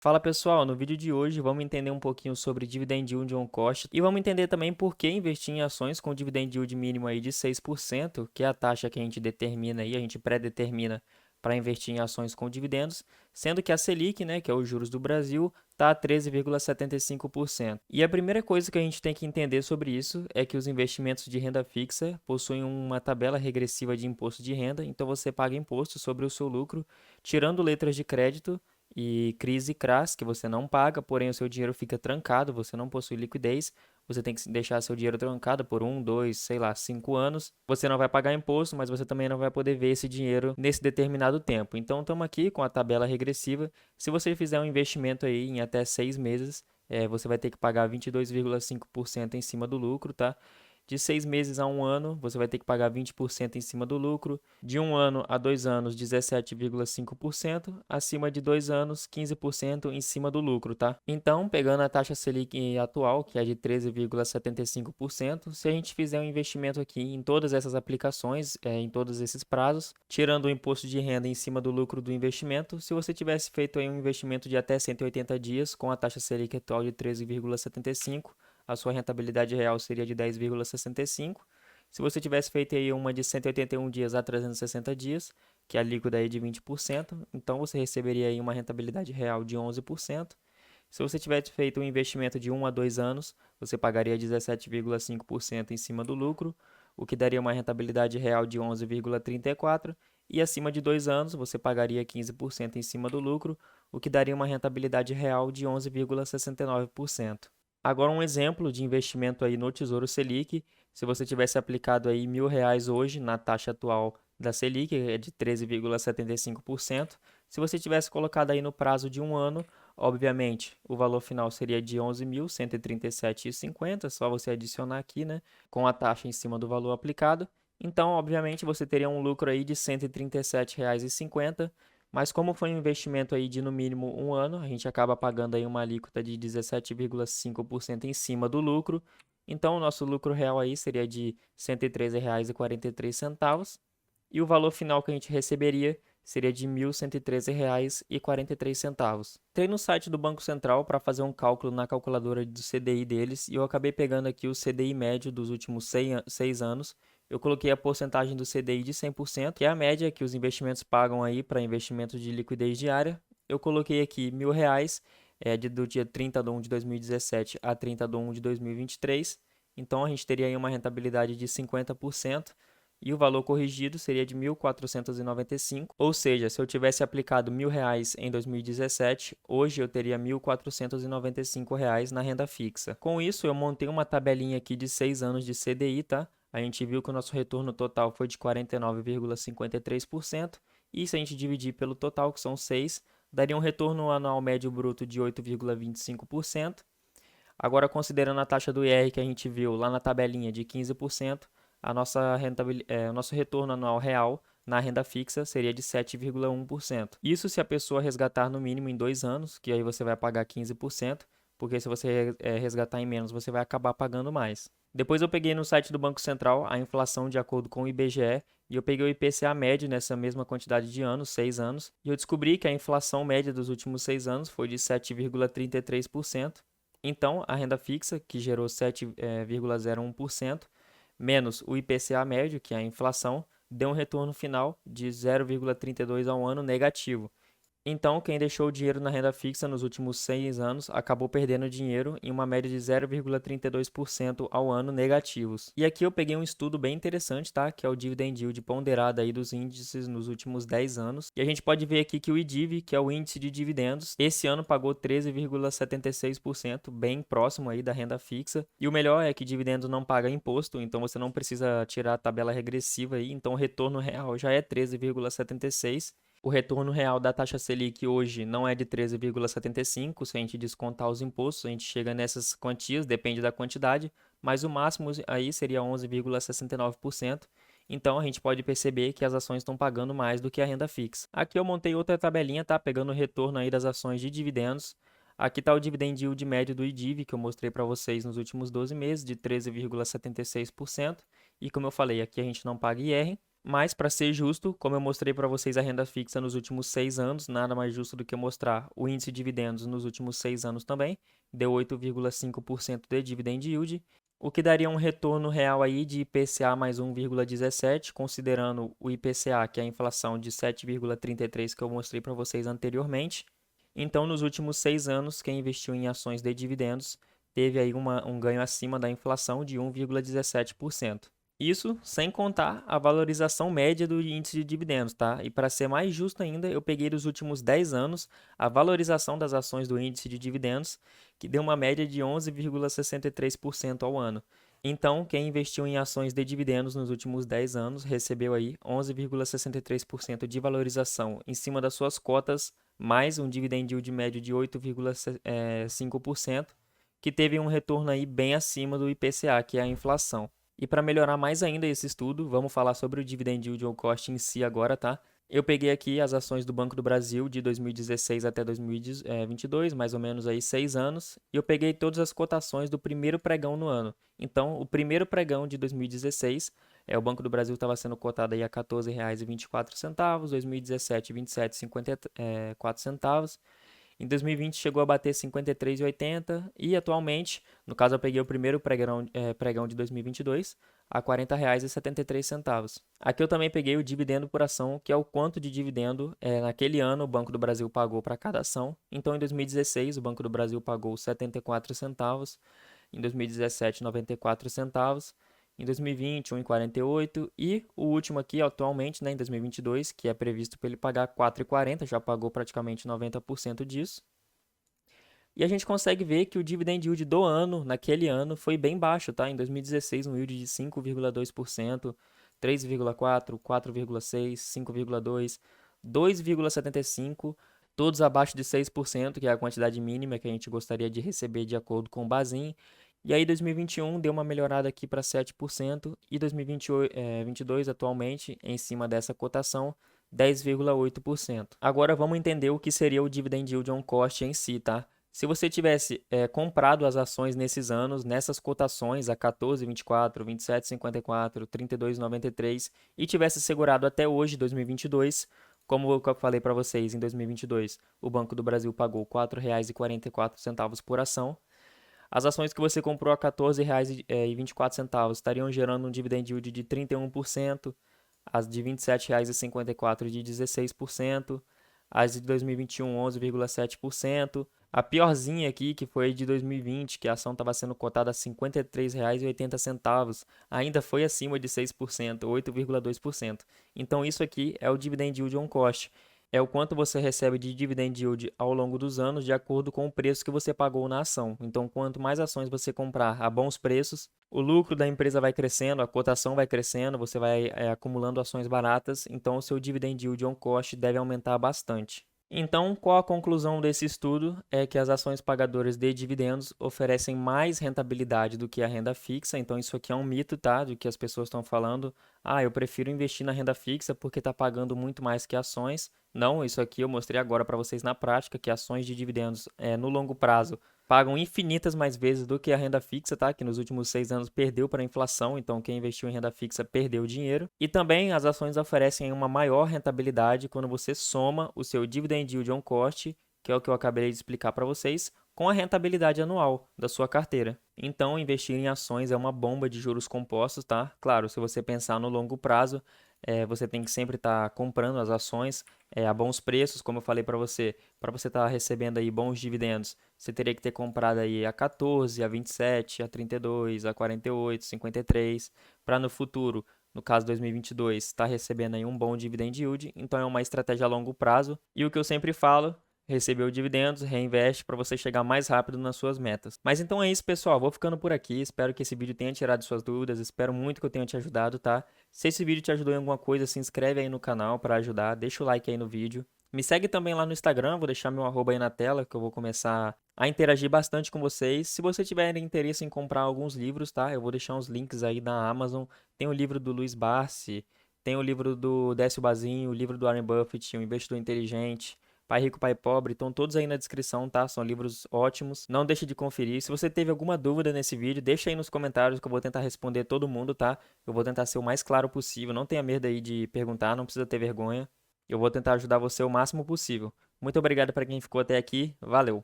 Fala pessoal, no vídeo de hoje vamos entender um pouquinho sobre dividend yield on cost e vamos entender também por que investir em ações com dividend yield mínimo aí de 6%, que é a taxa que a gente determina aí, a gente pré-determina para investir em ações com dividendos, sendo que a Selic, né, que é os juros do Brasil, está a 13,75%. E a primeira coisa que a gente tem que entender sobre isso é que os investimentos de renda fixa possuem uma tabela regressiva de imposto de renda, então você paga imposto sobre o seu lucro, tirando letras de crédito e crise crash, que você não paga, porém o seu dinheiro fica trancado, você não possui liquidez, você tem que deixar seu dinheiro trancado por 2, sei lá, 5 anos. Você não vai pagar imposto, mas você também não vai poder ver esse dinheiro nesse determinado tempo. Então estamos aqui com a tabela regressiva. Se você fizer um investimento aí em até 6 meses, você vai ter que pagar 22,5% em cima do lucro, tá? De 6 meses a um ano, você vai ter que pagar 20% em cima do lucro. De um ano a 2 anos, 17,5%. Acima de 2 anos, 15% em cima do lucro, tá? Então, pegando a taxa Selic atual, que é de 13,75%, se a gente fizer um investimento aqui em todas essas aplicações, em todos esses prazos, tirando o imposto de renda em cima do lucro do investimento, se você tivesse feito aí um investimento de até 180 dias com a taxa Selic atual de 13,75%, a sua rentabilidade real seria de 10,65. Se você tivesse feito aí uma de 181 dias a 360 dias, que é a líquida aí de 20%, então você receberia aí uma rentabilidade real de 11%. Se você tivesse feito um investimento de 1 a 2 anos, você pagaria 17,5% em cima do lucro, o que daria uma rentabilidade real de 11,34%. E acima de 2 anos, você pagaria 15% em cima do lucro, o que daria uma rentabilidade real de 11,69%. Agora um exemplo de investimento aí no Tesouro Selic, se você tivesse aplicado aí R$ 1.000 hoje na taxa atual da Selic, que é de 13,75%, se você tivesse colocado aí no prazo de um ano, obviamente o valor final seria de 11.137,50, só você adicionar aqui, né, com a taxa em cima do valor aplicado. Então, obviamente, você teria um lucro aí de R$ 137,50, mas como foi um investimento aí de no mínimo um ano, a gente acaba pagando aí uma alíquota de 17,5% em cima do lucro. Então, o nosso lucro real aí seria de R$ 113,43 e o valor final que a gente receberia seria de R$ 1.113,43. Entrei no site do Banco Central para fazer um cálculo na calculadora do CDI deles e eu acabei pegando aqui o CDI médio dos últimos 6 anos. Eu coloquei a porcentagem do CDI de 100%, que é a média que os investimentos pagam aí para investimentos de liquidez diária. Eu coloquei aqui R$ 1.000, do dia 30 de 1 de 2017 a 30 de 1 de 2023. Então a gente teria aí uma rentabilidade de 50% e o valor corrigido seria de 1.495, ou seja, se eu tivesse aplicado R$ 1.000 em 2017, hoje eu teria R$ 1.495 na renda fixa. Com isso, eu montei uma tabelinha aqui de 6 anos de CDI, tá? A gente viu que o nosso retorno total foi de 49,53%, e se a gente dividir pelo total, que são 6, daria um retorno anual médio bruto de 8,25%. Agora, considerando a taxa do IR que a gente viu lá na tabelinha de 15%, o nosso retorno anual real na renda fixa seria de 7,1%. Isso se a pessoa resgatar no mínimo em 2 anos, que aí você vai pagar 15%, porque se você resgatar em menos, você vai acabar pagando mais. Depois eu peguei no site do Banco Central a inflação de acordo com o IBGE e eu peguei o IPCA médio nessa mesma quantidade de anos, 6 anos, e eu descobri que a inflação média dos últimos 6 anos foi de 7,33%. Então, a renda fixa, que gerou 7,01%, menos o IPCA médio, que é a inflação, deu um retorno final de 0,32 ao ano negativo. Então, quem deixou o dinheiro na renda fixa nos últimos 6 anos acabou perdendo dinheiro em uma média de 0,32% ao ano negativos. E aqui eu peguei um estudo bem interessante, tá? Que é o Dividend Yield ponderado aí dos índices nos últimos 10 anos. E a gente pode ver aqui que o IDIV, que é o índice de dividendos, esse ano pagou 13,76%, bem próximo aí da renda fixa. E o melhor é que dividendo não paga imposto, então você não precisa tirar a tabela regressiva aí, então o retorno real já é 13,76%. O retorno real da taxa Selic hoje não é de 13,75, se a gente descontar os impostos, a gente chega nessas quantias, depende da quantidade, mas o máximo aí seria 11,69%. Então a gente pode perceber que as ações estão pagando mais do que a renda fixa. Aqui eu montei outra tabelinha, tá? Pegando o retorno aí das ações de dividendos. Aqui está o dividend yield médio do IDIV, que eu mostrei para vocês nos últimos 12 meses, de 13,76%. E como eu falei, aqui a gente não paga IR. Mas, para ser justo, como eu mostrei para vocês a renda fixa nos últimos 6 anos, nada mais justo do que mostrar o índice de dividendos nos últimos 6 anos também, deu 8,5% de dividend yield, o que daria um retorno real aí de IPCA mais 1,17, considerando o IPCA, que é a inflação de 7,33 que eu mostrei para vocês anteriormente. Então, nos últimos 6 anos, quem investiu em ações de dividendos teve aí um ganho acima da inflação de 1,17%. Isso sem contar a valorização média do índice de dividendos, tá? E para ser mais justo ainda, eu peguei dos últimos 10 anos a valorização das ações do índice de dividendos, que deu uma média de 11,63% ao ano. Então, quem investiu em ações de dividendos nos últimos 10 anos recebeu aí 11,63% de valorização em cima das suas cotas, mais um dividend yield médio de 8,5%, que teve um retorno aí bem acima do IPCA, que é a inflação. E para melhorar mais ainda esse estudo, vamos falar sobre o dividend yield on cost em si agora, tá? Eu peguei aqui as ações do Banco do Brasil de 2016 até 2022, mais ou menos aí 6 anos, e eu peguei todas as cotações do primeiro pregão no ano. Então, o primeiro pregão de 2016, o Banco do Brasil estava sendo cotado aí a R$ 14,24, 2017 R$ 27,54, em 2020 chegou a bater 53,80 e atualmente, no caso eu peguei o primeiro pregão de 2022, a R$ 40,73. Aqui eu também peguei o dividendo por ação, que é o quanto de dividendo naquele ano o Banco do Brasil pagou para cada ação. Então, em 2016, o Banco do Brasil pagou 74 centavos, em 2017, 94 centavos, em 2020, 1,48 e o último aqui, atualmente, né, em 2022, que é previsto para ele pagar 4,40, já pagou praticamente 90% disso. E a gente consegue ver que o dividend yield do ano, naquele ano, foi bem baixo, tá? Em 2016, um yield de 5,2%, 3,4%, 4,6%, 5,2%, 2,75%, todos abaixo de 6%, que é a quantidade mínima que a gente gostaria de receber de acordo com o Bazin. E aí 2021 deu uma melhorada aqui para 7% e 2022 atualmente, em cima dessa cotação, 10,8%. Agora vamos entender o que seria o dividend yield on cost em si, tá? Se você tivesse comprado as ações nesses anos, nessas cotações a 14,24, 27,54, 32,93 e tivesse segurado até hoje, 2022, como eu falei para vocês, em 2022 o Banco do Brasil pagou R$ 4,44 por ação. As ações que você comprou a R$ 14,24 estariam gerando um dividend yield de 31%, as de R$ 27,54 de 16%, as de 2021 11,7%, a piorzinha aqui, que foi de 2020, que a ação estava sendo cotada a R$ 53,80, ainda foi acima de 6%, 8,2%. Então isso aqui é o dividend yield on cost. É o quanto você recebe de dividend yield ao longo dos anos, de acordo com o preço que você pagou na ação. Então, quanto mais ações você comprar a bons preços, o lucro da empresa vai crescendo, a cotação vai crescendo, você vai acumulando ações baratas, então o seu dividend yield on cost deve aumentar bastante. Então, qual a conclusão desse estudo? É que as ações pagadoras de dividendos oferecem mais rentabilidade do que a renda fixa. Então, isso aqui é um mito, tá? Do que as pessoas estão falando. Ah, eu prefiro investir na renda fixa porque está pagando muito mais que ações. Não, isso aqui eu mostrei agora para vocês na prática, que ações de dividendos no longo prazo pagam infinitas mais vezes do que a renda fixa, tá? Que nos últimos 6 anos perdeu para a inflação, então quem investiu em renda fixa perdeu dinheiro. E também as ações oferecem uma maior rentabilidade quando você soma o seu dividend yield on cost, que é o que eu acabei de explicar para vocês, com a rentabilidade anual da sua carteira. Então, investir em ações é uma bomba de juros compostos, tá? Claro, se você pensar no longo prazo, você tem que sempre estar comprando as ações a bons preços, como eu falei para você estar recebendo aí bons dividendos, você teria que ter comprado aí a 14, a 27, a 32, a 48, 53, para no futuro, no caso 2022, estar recebendo aí um bom dividend yield. Então é uma estratégia a longo prazo. E o que eu sempre falo, recebeu dividendos, reinveste para você chegar mais rápido nas suas metas. Mas então é isso, pessoal. Vou ficando por aqui. Espero que esse vídeo tenha tirado suas dúvidas. Espero muito que eu tenha te ajudado, tá? Se esse vídeo te ajudou em alguma coisa, se inscreve aí no canal para ajudar. Deixa o like aí no vídeo. Me segue também lá no Instagram. Vou deixar meu arroba aí na tela, que eu vou começar a interagir bastante com vocês. Se você tiver interesse em comprar alguns livros, tá? Eu vou deixar uns links aí na Amazon. Tem o livro do Luiz Barsi, tem o livro do Décio Bazin, o livro do Warren Buffett, O Investidor Inteligente, Pai Rico, Pai Pobre, estão todos aí na descrição, tá? São livros ótimos. Não deixe de conferir. Se você teve alguma dúvida nesse vídeo, deixa aí nos comentários que eu vou tentar responder todo mundo, tá? Eu vou tentar ser o mais claro possível. Não tenha medo aí de perguntar, não precisa ter vergonha. Eu vou tentar ajudar você o máximo possível. Muito obrigado para quem ficou até aqui. Valeu!